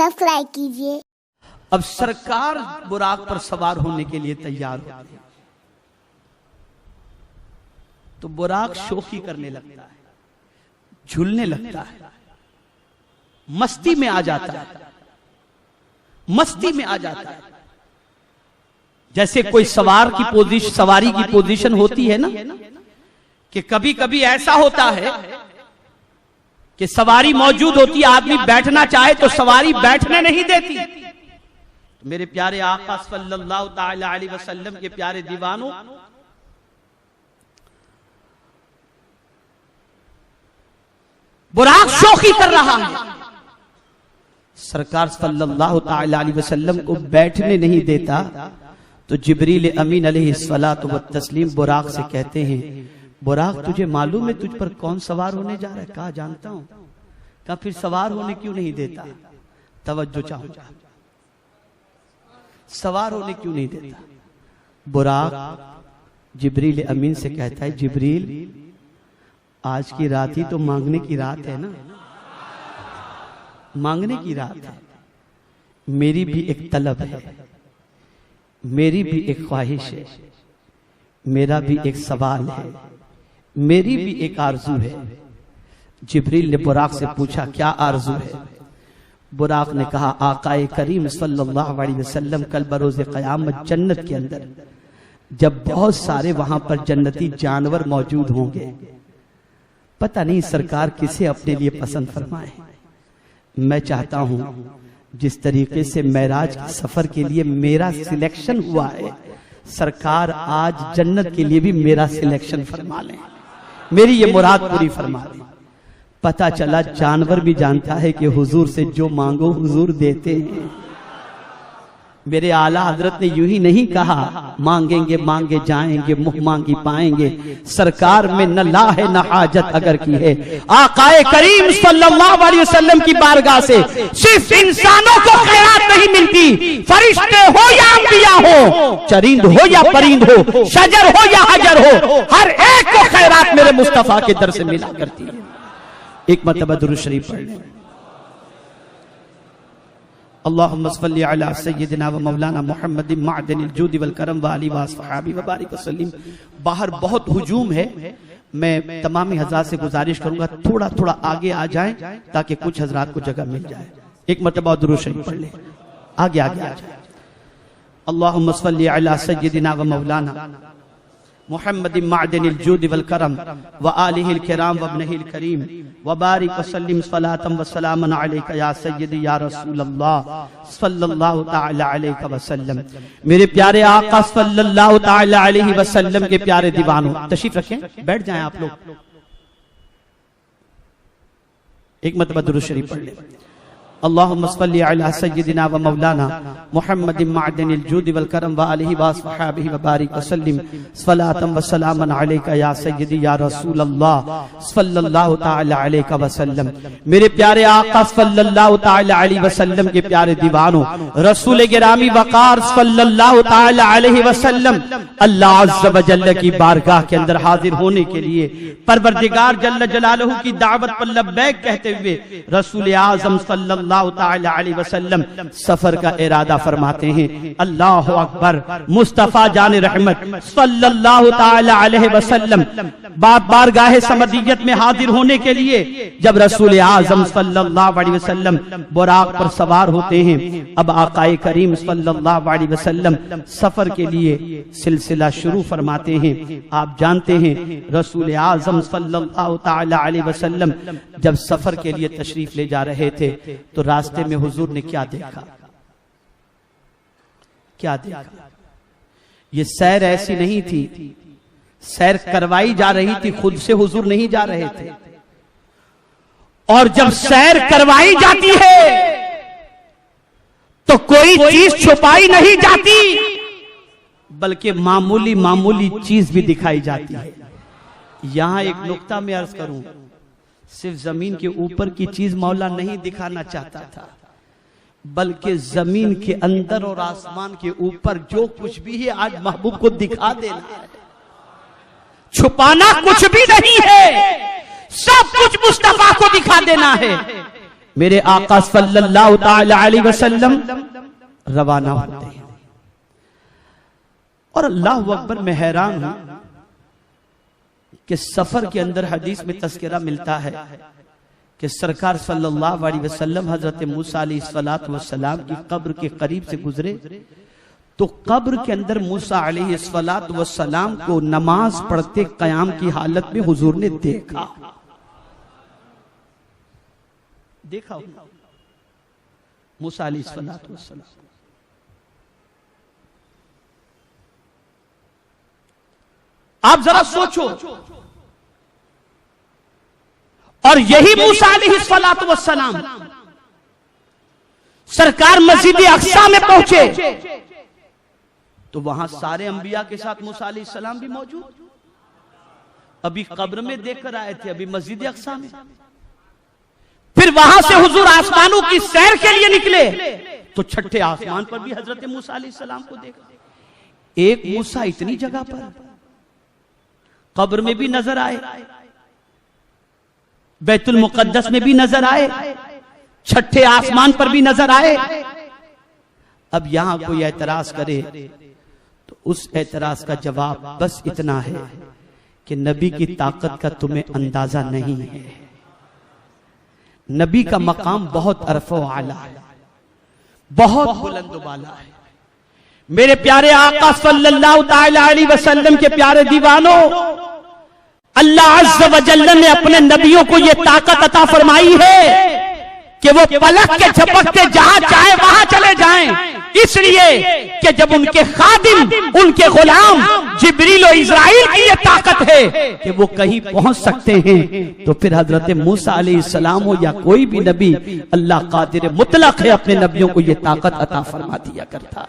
Subscribe कीजिए। अब सरकार बुराक पर सवार होने के लिए तैयार हो गई तो बुराक शोखी करने लगता है, झूलने लगता है, मस्ती में आ जाता है, मस्ती में आ जाता है। जैसे कोई सवारी की पोजीशन होती है ना, कि कभी कभी ऐसा होता है कि सवारी मौजूद होती है, आदमी बैठना चाहे तो सवारी बैठने नहीं देती। मेरे प्यारे आका सल्लल्लाहु ताला अलैहि वसल्लम के प्यारे दीवानों, बुराक शौकी कर रहा है, सरकार सल्लल्लाहु ताला अलैहि वसल्लम को बैठने नहीं देता तो जिब्रील अमीन अलैहिस्सलातु वत्तस्लीम बुराक से कहते हैं, बुराक तुझे मालूम है तुझ पर कौन सवार होने जा रहा है? कहा जानता हूं। कहा फिर सवार होने क्यों नहीं देता? तवज्जो चाहूंगा, सवार होने क्यों नहीं देता? बुराक जिब्रील अमीन से कहता है, जिब्रील आज की रात ही तो मांगने की रात है ना, मांगने की रात है। मेरी भी एक तलब है, मेरी भी एक ख्वाहिश है, मेरा भी एक सवाल है, मेरी भी एक आरजू है। जिब्रील ने बुराक से पूछा, क्या आरजू है? बुराक ने कहा, आकाए करीम सल्लल्लाहु अलैहि वसल्लम कल बरोज़े क़यामत जन्नत के अंदर जब बहुत सारे वहां पर जन्नती जानवर मौजूद होंगे, पता नहीं सरकार किसे अपने लिए पसंद फरमाए। मैं चाहता हूं जिस तरीके से मेराज के सफर के लिए मेरा सिलेक्शन हुआ है, सरकार आज जन्नत के लिए भी मेरा सिलेक्शन फरमा लें, मेरी ये मुराद पूरी फरमा लें। पता चला जानवर भी जानता है कि हुजूर से जो मांगो हुजूर देते हैं। मेरे आला हजरत ने यूं ही नहीं कहा, मांगेंगे मांगे जाएंगे, मुंह मांगी पाएंगे। सरकार में न ला है न हाजत अगर की है, आकाए करीम सल्लल्लाहु अलैहि वसल्लम की बारगाह से सिर्फ इंसानों को खैरात नहीं मिलती, फरिश्ते हो या अंबिया हो, चरिंद हो या परिंद हो, शजर हो या हजर हो, हर एक को खैरात मेरे मुस्तफा के दर से मिला करती है। एक मरतबा दुरूद शरीफ पढ़ लें। अल्लाहुम्मा सल्ली अला सय्यिदिना व मौलाना मुहम्मदिन मअदनिल जूदि वल करम व आलिहि व अस्हाबी व बारिक वसल्लिम। बाहर बहुत हुजूम है, मैं तमामी हज़रात से गुजारिश करूंगा थोड़ा थोड़ा आगे आ जाएं ताकि कुछ हज़रात को जगह मिल जाए। एक मरतबा दुरूद शरीफ पढ़ लें, आगे आगे आ जाए। अल्लाहुम्मा सल्ली अला सय्यिदिना व मौलाना मुहम्मदिन मअदनिल जूदि वल करम व आलिहिल किराम व इब्निहिल करीम व बारिक वसल्लिम सलातम व सलामन अलैका या सय्यदी या रसूलल्लाह सल्लल्लाहु ताला अलैहि वसल्लम। मेरे प्यारे आका सल्लल्लाहु ताला अलैहि वसल्लम के प्यारे दीवानों, तशरीफ रखें, बैठ जाएं आप लोग। एक मरतबा दुरूद शरीफ पढ़ लें। अल्लाहुम्मा सल्ली अला सय्यिदिना व मौलाना मुहम्मदिन मअदनिल जूदि वल करम व आलिहि व अस्हाबिहि व बारिक वसल्लिम सलातम व सलामन अलैका या सय्यदी या रसूलल्लाह सल्लल्लाहु ताला अलैहि वसल्लम। मेरे प्यारे आका सल्लल्लाहु ताला अलैहि वसल्लम के प्यारे दीवानों, रसूल गिरामी वकार सल्लल्लाहु ताला अलैहि वसल्लम अल्लाह अज़्ज़ व जल्ल की बारगाह के अंदर हाजिर होने के लिए परवरदिगार जल्ल जलालहू की दावत पर लब्बैक कहते हुए रसूल आज़म सल्लल्लाहु ताला अलैहि वसल्लम सफर का इरादा फरमाते हैं। अल्लाह अकबर। मुस्तफा जान रहमत सल्लल्लाहु ताला अलैहि वसल्लम बारगाह समदियत में हाजिर होने के लिए जब रसूल आज़म सल्लल्लाहु अलैहि वसल्लम बुराक पर सवार होते हैं, अब आकाए करीम सल्लल्लाहु अलैहि वसल्लम सफर के लिए सिलसिला शुरू फरमाते हैं। आप जानते हैं रसूल आज़म सल्लल्लाहु ताला अलैहि वसल्लम जब सफर के लिए तशरीफ ले जा रहे थे तो रास्ते में हुजूर ने क्या देखा? क्या देखा? ये सैर ऐसी नहीं थी, सैर करवाई जा रही थी, खुद से हुजूर नहीं जा रहे थे। और जब सैर करवाई जाती है तो कोई चीज छुपाई नहीं जाती, बल्कि मामूली मामूली चीज भी दिखाई जाती है। यहां एक नुक्ता में अर्ज करूं, सिर्फ जमीन के ऊपर की चीज मौला नहीं दिखाना चाहता था, बल्कि जमीन के अंदर और आसमान के ऊपर जो कुछ भी है आज महबूब को दिखा देना है। छुपाना कुछ भी नहीं है, सब कुछ मुस्तफा को दिखा देना है। मेरे आका सल्लल्लाहु ताला अलैहि वसल्लम रवाना होते हैं। और अल्लाह अकबर, मैं हैरान हूं कि सफर के अंदर हदीस में तस्करा मिलता है कि सरकार सल्लल्लाहु अलैहि वसल्लम हजरत मूसा अलैहिस्सलातु वस्सलाम की कब्र के करीब से गुजरे तो कब्र के अंदर मूसा अलैहिस्सलातु वस्सलाम को नमाज पढ़ते कयाम की हालत में हुजूर ने देखा। मूसा अलैहिस्सलातु वस्सलाम। आप जरा सोचो, और यही मूसा अलैहिस्सलातु वस्सलाम सरकार मस्जिद अक्सा में पहुंचे तो वहां सारे अंबिया के साथ मूसा अलैहिस्सलाम भी मौजूद। अभी कब्र में देखकर आए थे, अभी मस्जिद अक्सा में। फिर वहां से हुजूर आसमानों की सैर के लिए निकले तो छठे आसमान पर भी हजरत मूसा अलैहिस्सलाम को देखा। एक मूसा इतनी जगह पर, कब्र में भी नजर आए, बैतुल मुकद्दस में भी नजर आए, छठे आसमान पर भी नजर आए। अब यहां कोई एतराज करे तो उस एतराज का जवाब बस इतना है कि नबी की ताकत का तुम्हें अंदाजा नहीं है। नबी का मकाम बहुत अरफ़ो आला है, बहुत बुलंद वाला है। मेरे प्यारे आका सल्लल्लाहु ताला अलैहि वसल्लम के प्यारे दीवानों, अल्लाह अज़्ज़ व जल्ल ने अपने नबियों को यह ताकत अता फरमाई है कि वो पलक के झपकते जहां चाहे वहां चले जाएं, इसलिए कि जब उनके खादिम, उनके गुलाम जिब्रील और इज़राइल की ये ताकत है कि वो कहीं पहुंच सकते हैं, तो फिर हजरत मूसा अलैहिस्सलाम हो या कोई भी नबी, अल्लाह कादिर मुतलक है, अपने नबियों को ये ताकत अता फरमा दिया करता।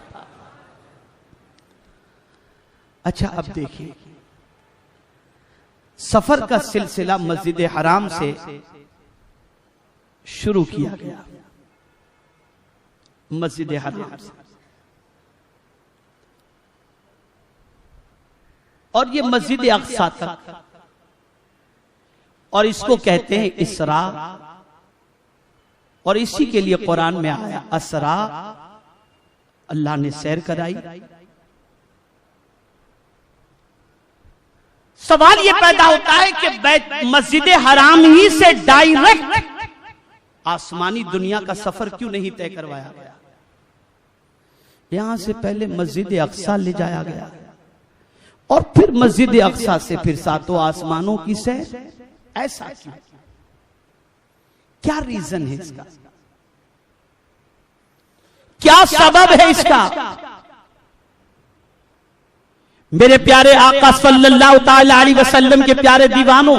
अच्छा, अब देखिए, सफर का सिलसिला मस्जिद हराम से शुरू किया गया। मस्जिद हराम से, और ये मस्जिद अक्सा तक, और इसको कहते हैं इसरा, और इसी के लिए कुरान में आया असरा, अल्लाह ने सैर कराई। सवाल यह पैदा होता है कि मस्जिद हराम ही से डायरेक्ट आसमानी दुनिया का सफर क्यों नहीं तय करवाया गया? यहां से पहले मस्जिद अक्सा ले जाया गया और फिर मस्जिद अक्सा से फिर सातों आसमानों की सैर। ऐसा क्यों? क्या रीजन है इसका? क्या सबब है इसका? मेरे प्यारे आका सल्लल्लाहु ताला अलैहि वसल्लम के प्यारे दीवानों,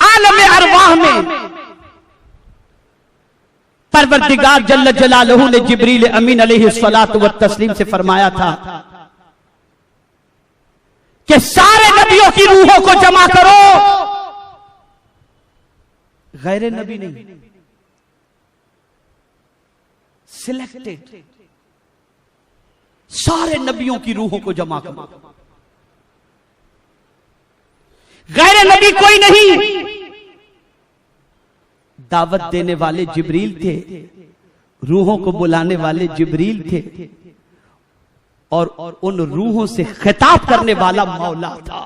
आलम अरवाह में परवरदिगार जल्ल जलालहू ने जिब्रील अमीन अलैहिस्सलातु व तस्लीम से फरमाया था कि सारे नबियों की रूहों को जमा करो। गैर नबी नहीं, सिलेक्टेड सारे नबियों की रूहों को जमा करो। गैर नबी कोई नहीं। दावत देने वाले जिब्रील थे, रूहों को बुलाने वाले जिब्रील थे, और उन रूहों से खिताब करने वाला मौला था।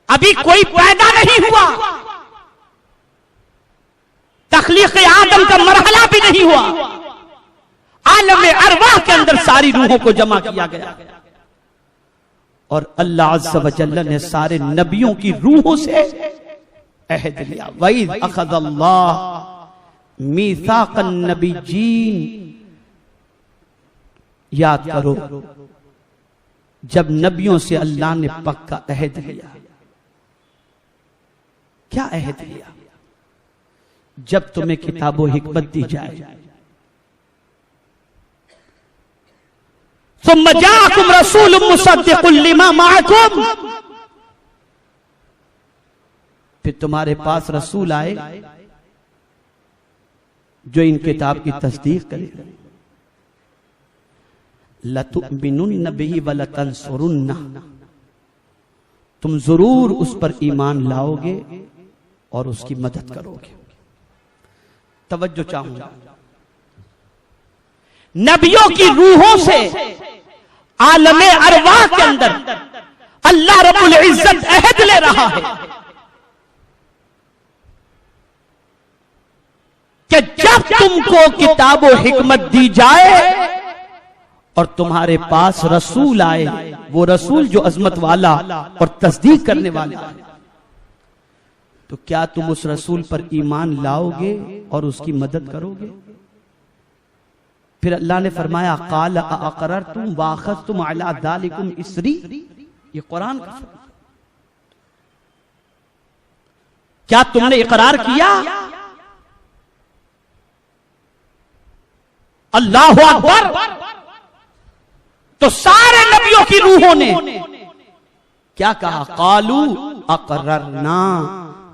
अभी कोई पैदा नहीं हुआ, तख्लीक आदम का मरहला भी नहीं हुआ, आलम अरवाह के अंदर सारी रूहों को जमा किया गया और अल्लाह अज़्ज़ व जल्ल ने सारे नबियों की रूहों से अहद लिया। वइज़ अख़ज़ल्लाहु मीसाक़न नबिय्यीन, याद करो जब नबियों से अल्लाह ने पक्का अहद लिया। क्या अहद लिया? जब तुम्हें किताबो हिकमत दी जाए, सुम्मा जाअकुम रसूलुम मुसद्दिक़ुन लिमा मअकुम, फिर तुम्हारे पास रसूल आए जो इन किताब की तस्दीक करेगा। लतुमिनुन्न बिही व लतंसुरुन्ना, तुम जरूर उस पर ईमान लाओगे और उसकी मदद करोगे। तवज्जो चाहूंगा, नबियों की रूहों से आलमे अरवाह के अंदर अल्लाह रब्बुल इज्जत अहद ले रहा है कि जब तुमको किताब व हिकमत दी जाए और तुम्हारे पास रसूल आए, वो रसूल जो अजमत वाला और तस्दीक करने वाला है, तो क्या तुम उस रसूल पर ईमान लाओगे और उसकी मदद करोगे? फिर अल्लाह ने फरमाया काल अक़ररतुम व अख़ज़्तुम अला ज़ालिकुम इसरी, ये कुरान का फरमान। क्या तुमने इकरार किया? अल्लाहु अकबर। तो सारे नबियों की रूहों ने क्या कहा? कालू अक़ररना,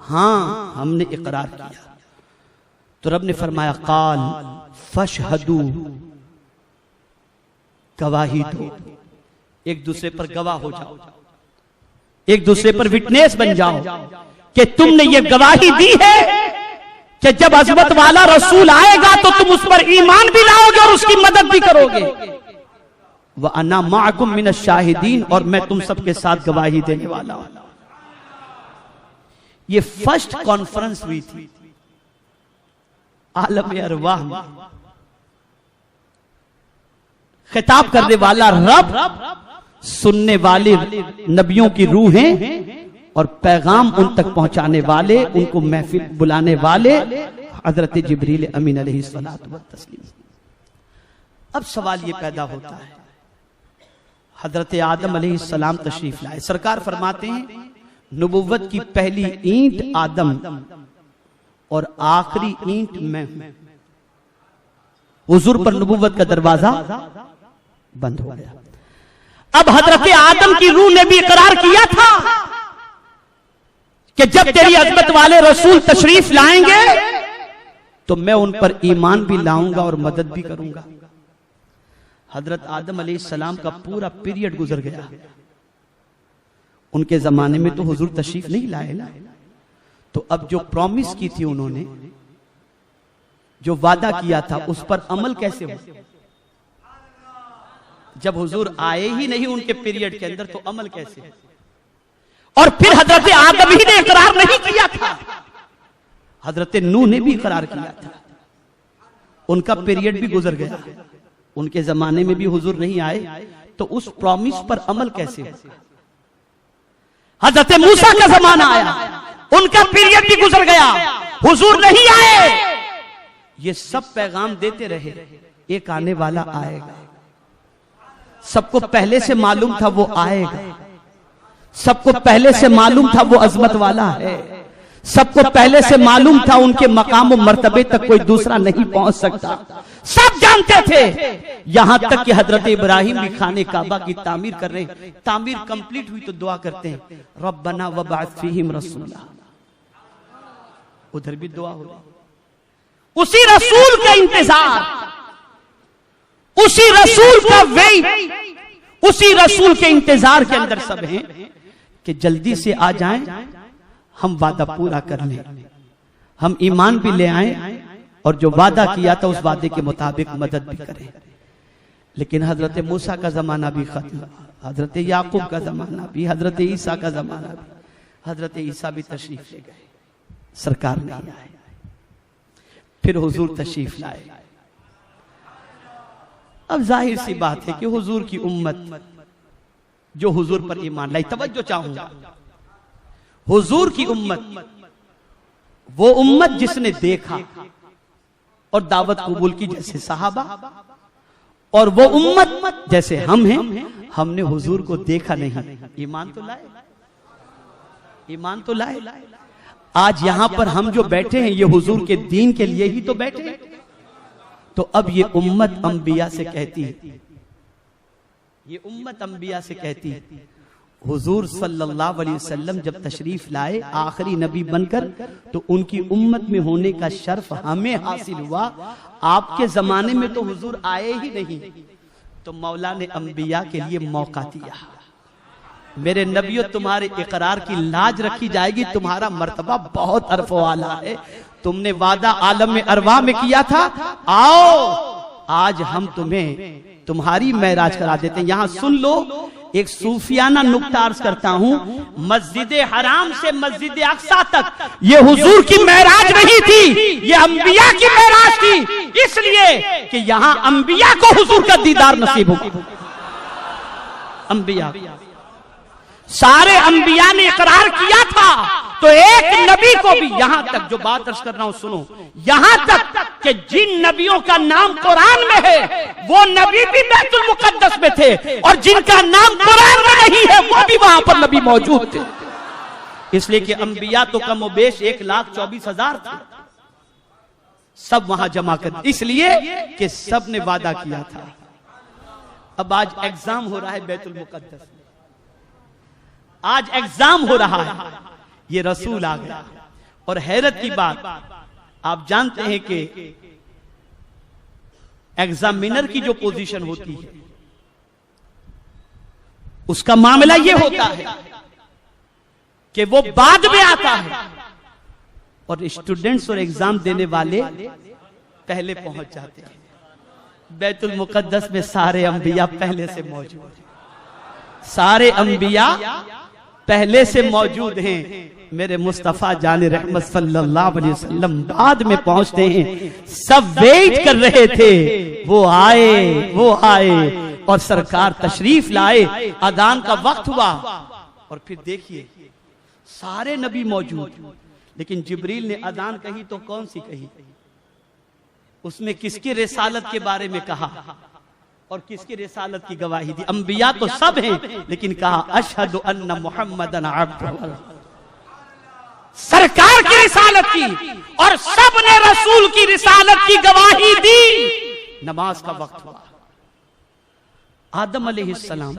हां हमने इकरार किया। तो रब ने फरमाया काल फशहदू, गवाही दो, एक दूसरे पर गवाह हो जाओ, एक दूसरे पर विटनेस बन जाओ कि तुमने ये गवाही दी है कि जब अज़मत वाला रसूल आएगा तो तुम उस पर ईमान भी लाओगे और उसकी मदद भी करोगे। व अना माअकुम मिनश शाहिदीन, और मैं तुम सबके साथ गवाही देने वाला हूं। ये फर्स्ट कॉन्फ्रेंस हुई थी आलम अरवाह में। खिताब करने वाला रब, सुनने वाले नबियों की रूहें और पैगाम उन तक पहुंचाने वाले, उनको महफिल बुलाने वाले हजरत जिब्रील अमीन अलैहिस्सलातु व तस्लीम। अब सवाल ये पैदा होता है, हजरत आदम अलैहिस्सलाम तशरीफ लाए, सरकार फरमाते हैं नबुव्वत की पहली ईंट आदम और आखिरी ईंट मैं हूं। हुजूर पर नबुव्वत का दरवाजा बंद हो गया। अब हजरत आदम की रूह ने भी इकरार किया था कि जब तेरी अज़मत वाले रसूल तशरीफ लाएंगे तो मैं उन पर ईमान भी लाऊंगा और मदद भी करूंगा। हजरत आदम अलैहिस्सलाम का पूरा पीरियड गुजर गया। उनके जमाने में तो हुजूर तशरीफ नहीं लाए ना, तो अब जो प्रॉमिस की थी उन्होंने, जो वादा किया था, उस पर अमल कैसे हो? जब हुजूर आए ही नहीं उनके पीरियड के अंदर तो अमल कैसे? और फिर हजरत आदम ही ने इकरार नहीं किया था, हजरत नूह ने भी इकरार किया था। उनका पीरियड भी गुजर गया, उनके जमाने में भी हुजूर नहीं आए, तो उस प्रॉमिस पर अमल कैसे हो? हजरत मूसा का जमाना आया, उनका पीरियड भी गुजर गया, हुजूर नहीं आए। ये सब पैगाम देते रहे, एक आने वाला आएगा। सबको पहले से मालूम था वो आएगा, सबको पहले से मालूम था वो अजमत वाला है, सबको पहले से मालूम था उनके मकाम और मर्तबे तक कोई दूसरा नहीं पहुंच सकता। सब जानते थे, यहां तक कि हजरत इब्राहिम भी खाने काबा की तामीर कर रहे हैं। तामीर कंप्लीट हुई तो दुआ करते हैं रब्बना वबअथ फीहिम रसूला, उधर भी दुआ हो रही। उसी रसूल का इंतजार, उसी रसूल का वेट, उसी रसूल के इंतजार के अंदर सब हैं कि जल्दी से आ जाएं, हम वादा पूरा कर लें, हम ईमान भी ले आए और जो वादा किया था उस वादे के मुताबिक मदद भी करें। लेकिन हजरत मूसा का जमाना भी खत्म, हजरत याकूब का जमाना भी, हजरत ईसा का जमाना भी। हजरत ईसा भी तशरीफ ले गए, सरकार नहीं आए। फिर हुजूर तशरीफ लाए। अब जाहिर सी बात है कि हुजूर की उम्मत जो हुजूर पर ईमान लाई, तवज्जो चाहूंगा, हुजूर की उम्मत वो उम्मत जिसने देखा और दावत कबूल की, जैसे सहाबा, और वो उम्मत जैसे हम हैं, हमने हुजूर को देखा नहीं, ईमान तो लाए, ईमान तो लाए। आज यहां पर हम जो बैठे हैं ये हुजूर के दीन के लिए ही तो बैठे हैं। तो अब ये उम्मत अंबिया से कहती है, ये उम्मत अंबिया से कहती है, हुजूर सल्लल्लाहु अलैहि वसल्लम जब तशरीफ लाए आखिरी नबी बनकर, तो उनकी उम्मत में होने का शर्फ हमें हासिल हुआ। आपके जमाने में तो हुजूर आए ही नहीं, तो मौला ने अंबिया के लिए मौका दिया। मेरे नबियों तुम्हारे इकरार की लाज रखी जाएगी, तुम्हारा मर्तबा बहुत अरफो आला है। तुमने वादा आलम में अरवा में किया था, आओ आज हम तुम्हें तुम्हारी महराज करा देते हैं। यहां सुन लो, एक सूफियाना नुक्ता अर्ज करता हूं, मस्जिद हराम से मस्जिद अक्सा तक ये हुजूर की महराज नहीं थी, ये अंबिया की महराज थी, इसलिए कि यहां अंबिया को हुजूर का दीदार नसीब होगा। अंबिया, सारे अंबिया ने इकरार किया था, तो एक नबी को भी, यहां तक जो बात अर्ज कर रहा हूं सुनो, यहां तक कि जिन नबियों का नाम कुरान में है वो नबी भी बैतुल मुकद्दस में थे, और जिनका नाम कुरान में नहीं है वो भी वहां पर नबी मौजूद थे। इसलिए कि अंबिया तो कमोबेश 1,24,000 थे, सब वहां जमा कर, इसलिए कि सब ने वादा किया था। अब आज एग्जाम हो रहा है बैतुल मुकद्दस में, आज एग्जाम हो रहा है, ये रसूल आ गया। और हैरत की बात, आप जानते हैं कि एग्जामिनर की जो पोजीशन होती है उसका मामला ये होता है कि वो बाद में आता है और स्टूडेंट्स और एग्जाम देने वाले पहले पहुंच जाते हैं। बैतुल मुकद्दस में सारे अंबिया पहले से मौजूद हैं, सारे अंबिया पहले से मौजूद हैं। मेरे मुस्तफा जाने रहमत सल्लल्लाहु अलैहि वसल्लम बाद में पहुंचते हैं, सब वेट कर रहे थे, वो आए और सरकार तशरीफ लाए। अदान का वक्त हुआ और फिर देखिए सारे नबी मौजूद, लेकिन जिब्रील ने अदान कही तो कौन सी कही, उसमें किसकी रिसालत के बारे में कहा और किसकी रिसालत की गवाही दी। अंबिया तो सब हैं, लेकिन कहा अशहदु अन्ना मुहम्मदन अब्दुहु, सरकार की रिसालत की, और सब ने रसूल की रिसालत की गवाही दी। नमाज का वक्त हुआ, आदम अलैहिस्सलाम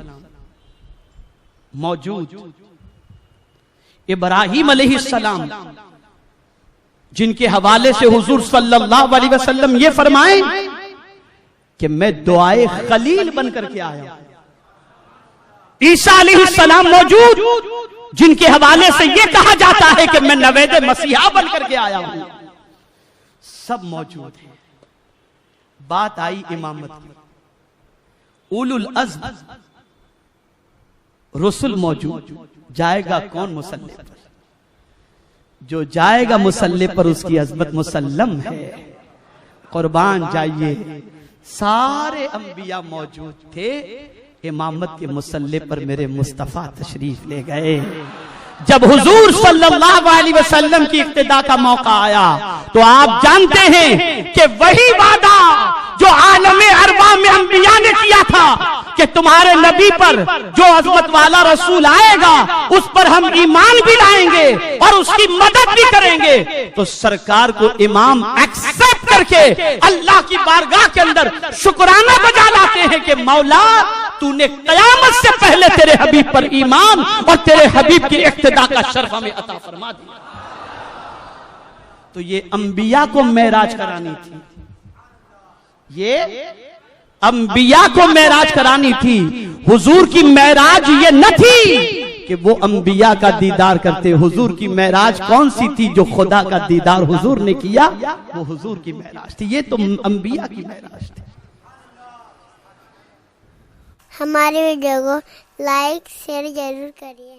मौजूद, इब्राहीम अलैहिस्सलाम, जिनके हवाले से हुजूर सल्लल्लाहु अलैहि वसल्लम ये फरमाए कि मैं दुआए खलील बनकर के आया। ईसा अलैहिस्सलाम मौजूद, जिनके हवाले से यह कहा जाता है कि मैं नवेद मसीहा बनकर के आया हूं। सब मौजूद हैं। बात आई इमामत की, उलुल अज़्म रसूल मौजूद, जाएगा कौन मुसल्ले पर? जो जाएगा मुसल्ले पर उसकी अज़मत मुसल्लम है, कुर्बान जाइए। सारे अंबिया मौजूद थे, इमामत के मुसल्ले पर मेरे मुस्तफा तशरीफ ले गए। जब हुजूर सल्लल्लाहु अलैहि वसल्लम की इक्तिदा का मौका आया तो आप जानते हैं कि वही वादा जो आलमे अरवा में अंबिया ने किया था कि तुम्हारे नबी पर जो अज़मत वाला रसूल आएगा उस पर हम ईमान भी लाएंगे और उसकी मदद भी करेंगे, तो सरकार को इमाम एक्सेप्ट करके अल्लाह की बारगाह के अंदर शुक्राना बजा लाते हैं कि मौला तूने कयामत से पहले तेरे हबीब पर ईमान और तेरे हबीब की इक्तिदा का शर्फ हमें अता फरमा दिया। तो ये अंबिया को मेराज करानी थी, ये अंबिया को मेराज करानी थी। हुजूर की मेराज ये न थी कि वो अंबिया का दीदार करते। हुजूर की मेराज कौन सी थी? जो खुदा का दीदार हुजूर ने किया, वो हुजूर की मेराज थी। ये तो अंबिया की मेराज थी। हमारे वीडियो को लाइक शेयर जरूर करिए।